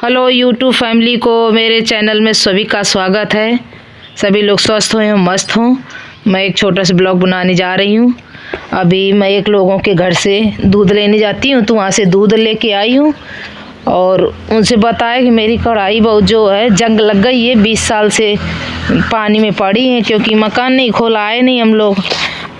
Hello YouTube family को मेरे channel में सभी का स्वागत है। सभी लोग स्वस्थ हों, मस्त हों। मैं एक छोटा सा ब्लॉग बनाने जा रही हूँ। अभी मैं एक लोगों के घर से दूध लेने जाती हूँ, तो वहाँ से दूध लेके आई हूँ और उनसे बताया कि मेरी कढ़ाई बहुत जो है जंग लग गई है, 20 साल से पानी में पड़ी है, क्योंकि मकान नहीं खोला है नहीं हम लोग।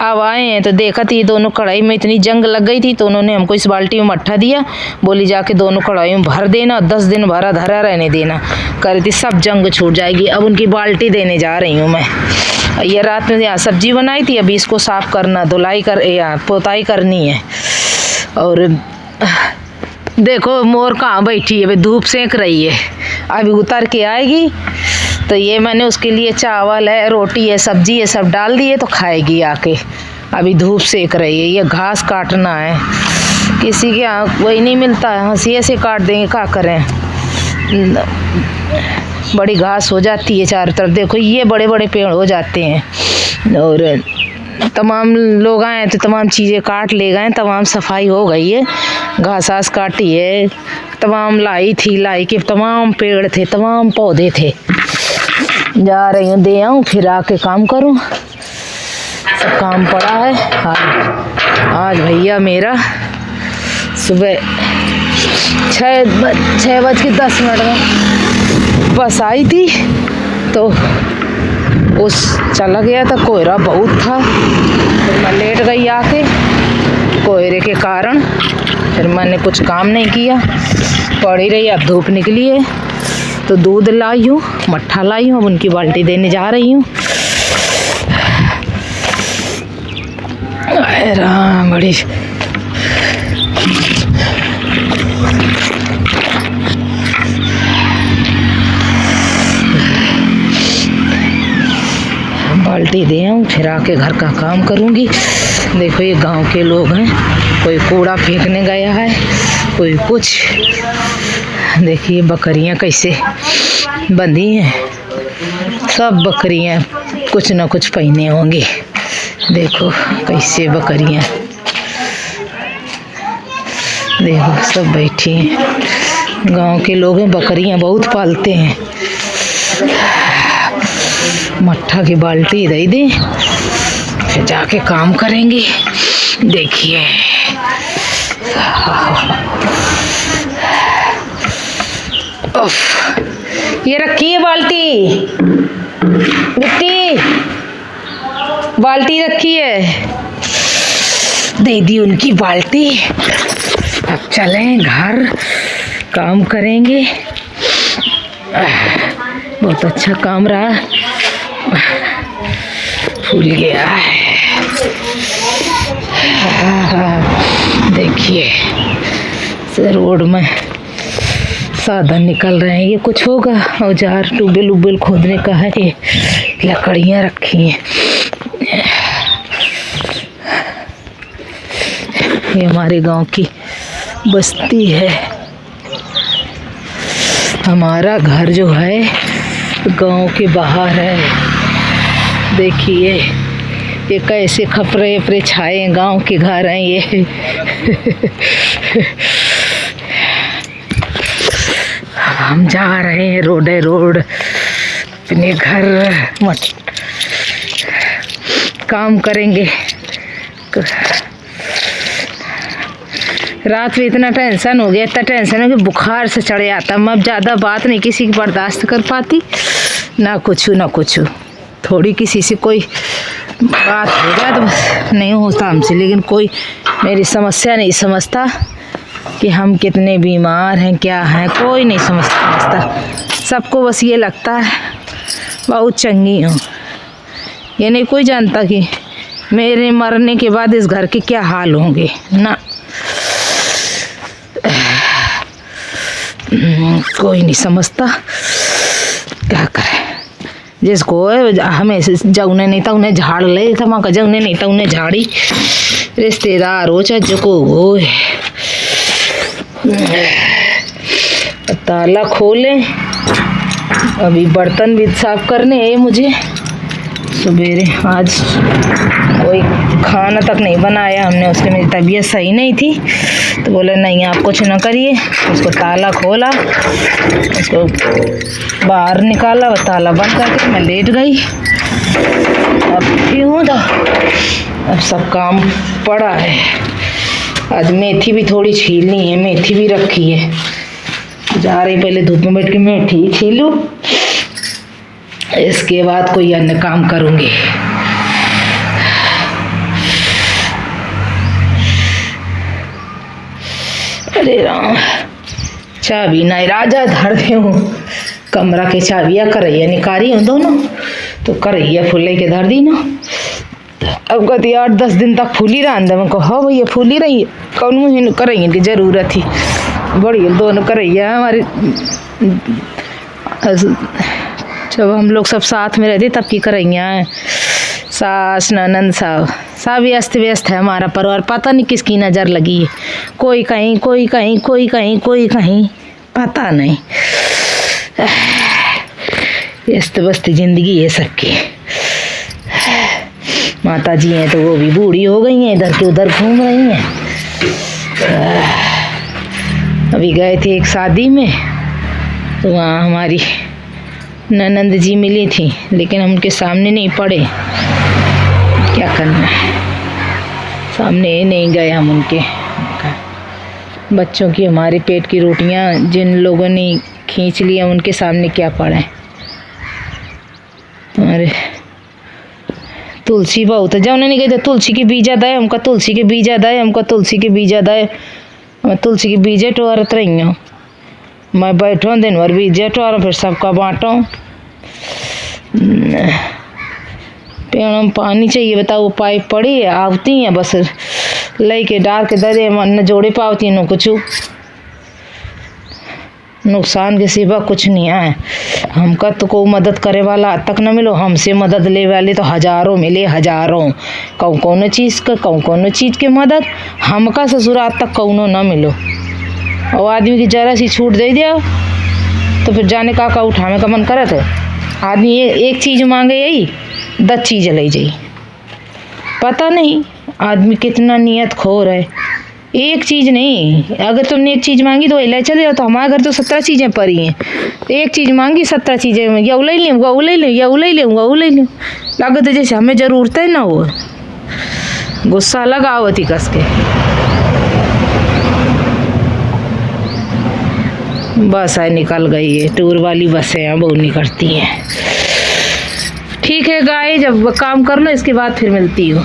अब आए हैं तो देखा थी दोनों कढ़ाई में इतनी जंग लग गई थी, तो उन्होंने हमको इस बाल्टी में मट्ठा दिया, बोली जाके दोनों कढ़ाई में भर देना, 10 दिन भरा धरा रहने देना। कह रही थी सब जंग छूट जाएगी। अब उनकी बाल्टी देने जा रही हूँ मैं। ये रात में यहाँ सब्जी बनाई थी, अभी इसको साफ करना, धुलाई कर या पोताई करनी है। और देखो मोर कहाँ बैठी है, अभी धूप सेक रही है, अभी उतर के आएगी। तो ये मैंने उसके लिए चावल है, रोटी है, सब्जी है, सब डाल दिए, तो खाएगी आके। अभी धूप सेक रही है, ये घास काटना है, किसी के यहाँ वही नहीं मिलता है, हंसिए से काट देंगे, क्या करें। बड़ी घास हो जाती है चारों तरफ, देखो ये बड़े बड़े पेड़ हो जाते हैं। और तमाम लोग आए तो तमाम चीज़ें काट ले गए, तमाम सफाई हो गई है, घास आस काटी है, तमाम लाई थी, लाई के तमाम पेड़ थे, तमाम पौधे थे। जा रही हूँ, दे आऊँ, फिर आके काम करूँ। सब काम पड़ा है। आज भैया मेरा सुबह 6:10 में बस आई थी, तो उस चला गया था, कोहरा बहुत था, फिर मैं लेट गई आके कोहरे के कारण। फिर मैंने कुछ काम नहीं किया, पड़ी रही। अब धूप निकली है तो दूध लाई हूँ, मट्ठा लाई हूँ, अब उनकी बाल्टी देने जा रही हूँ। राम बड़ी बाल्टी दे आऊँ, फिर आके घर का काम करूँगी। देखो ये गांव के लोग हैं, कोई कूड़ा फेंकने गया है, कोई कुछ। देखिए बकरियां कैसे बंधी हैं, सब बकरियां कुछ न कुछ पहने होंगी। देखो कैसे बकरियां, देखो सब बैठी हैं। गांव के लोग हैं, बकरियां बहुत पालते हैं। मट्ठा की बाल्टी दे दें, फिर जाके काम करेंगे। देखिए ये रखी है बाल्टी, मिट्टी बाल्टी रखी है, दे दी उनकी बाल्टी। अब चलें घर, काम करेंगे। बहुत अच्छा काम रहा, फूल गया है। देखिए रोड में साधन निकल रहे हैं, ये कुछ होगा औजार, ट्यूबवेल उबेल खोदने का है। ये लकड़ियाँ रखी हैं, ये हमारे गांव की बस्ती है। हमारा घर जो है गांव के बाहर है। देखिए ये कैसे खपरे अपरे छाए हैं, गांव के घर हैं ये। हम जा रहे हैं रोड अपने घर, काम करेंगे। रात में इतना टेंशन हो गया, इतना टेंशन है कि बुखार से चढ़ जाता। मैं अब ज़्यादा बात नहीं किसी की बर्दाश्त कर पाती, ना कुछ। थोड़ी किसी से कोई बात हो जाए तो बस नहीं होता हमसे, लेकिन कोई मेरी समस्या नहीं समझता कि हम कितने बीमार हैं, क्या हैं, कोई नहीं समझता। सबको बस ये लगता है बहुत चंगी हूँ। ये नहीं कोई जानता कि मेरे मरने के बाद इस घर के क्या हाल होंगे ना। कोई नहीं समझता, क्या करें। जिसको हमें जौने नहीं था उन्हें झाड़ ले, था का जौने नहीं था उन्हें झाड़ी। रिश्तेदार हो चाहे जो को हो, ताला खोलें। अभी बर्तन भी साफ करने हैं मुझे। सवेरे आज कोई खाना तक नहीं बनाया हमने, उसके मेरी तबीयत सही नहीं थी, तो बोले नहीं आप कुछ ना करिए। उसको ताला खोला, उसको बाहर निकाला और ताला बंद करके मैं लेट गई। अब क्यों था, अब सब काम पड़ा है। आज मेथी भी थोड़ी छीलनी है, मेथी भी रखी है। जा रही पहले धूप में बैठ के मेथी छीलूं, इसके बाद कोई अन्य काम करूँगी। अरे राम, चाबी नहीं राजा धर दे हूँ कमरा के चाबिया करैया निकारी हूँ दोनों, तो करैया फूले के धर दी ना। अब कहती 8-10 दिन तक फूली रहा अंदर। मैं कहो हाँ भैया फूली रही है, कौन मुझे करैया की जरूरत थी। बड़ी दोनों करैया हमारी, जब हम लोग सब साथ में रहते तब की करैया हैं। सास ननंद सब व्यस्त व्यस्त है हमारा परिवार। पता नहीं किसकी नज़र लगी है, कोई कहीं कोई कहीं कोई कहीं कोई कहीं, पता नहीं। व्यस्त व्यस्त जिंदगी है सबकी। माता जी हैं तो वो भी बूढ़ी हो गई हैं, इधर के उधर घूम रही हैं। अभी गए थे एक शादी में, तो वहाँ हमारी ननंद जी मिली थी, लेकिन हम उनके सामने नहीं पड़े। क्या करना है, सामने नहीं गए हम उनके। बच्चों की हमारे पेट की रोटियां जिन लोगों ने खींच लिया, उनके सामने क्या पड़े। अरे तुलसी बहुत है, जब उन्होंने कहते तुलसी के बीजा दे हमका, तुलसी के बीजा दे हमका, तुलसी के बीजा दे। मैं तुलसी के बीजे टोरत रही हूँ। मैं बैठो दिन भर बीजे टोर, फिर सबका बाँटो। पेड़ों में पानी चाहिए, बताओ पाइप पड़ी है, आवती हैं बस ले के डाल के दे दे, न जोड़े पावती न कुछ। नुकसान के सिवा कुछ नहीं है। हमका तो कोई मदद करे वाला आज तक न मिलो, हमसे मदद ले वाले तो हजारों मिले, हजारों। कौनो चीज़ का कौनो चीज़ के मदद हमका ससुर आज तक कौनो न मिलो। और आदमी की जरा सी छूट दे दिया तो फिर जाने का उठाने का मन करत है। आदमी एक चीज़ मांगे यही 10 चीज़ ले जाई। पता नहीं आदमी कितना नियत खोर है। एक चीज़ नहीं, अगर तुमने एक चीज़ मांगी तो ले चले जाओ। तो हमारे घर तो 17 चीज़ें पड़ी हैं। एक चीज़ मांगी 17 चीज़ें, या उले लूँगा उले लूँ, या उले लूँगा उले लूँ। लागत है जैसे हमें ज़रूरत है ना। वो गुस्सा लगा आवती कस के। बस है निकल गई है, टूर वाली बसें हैं वो निकलती हैं। ठीक है गाय, जब काम कर लो इसके बाद फिर मिलती हूँ।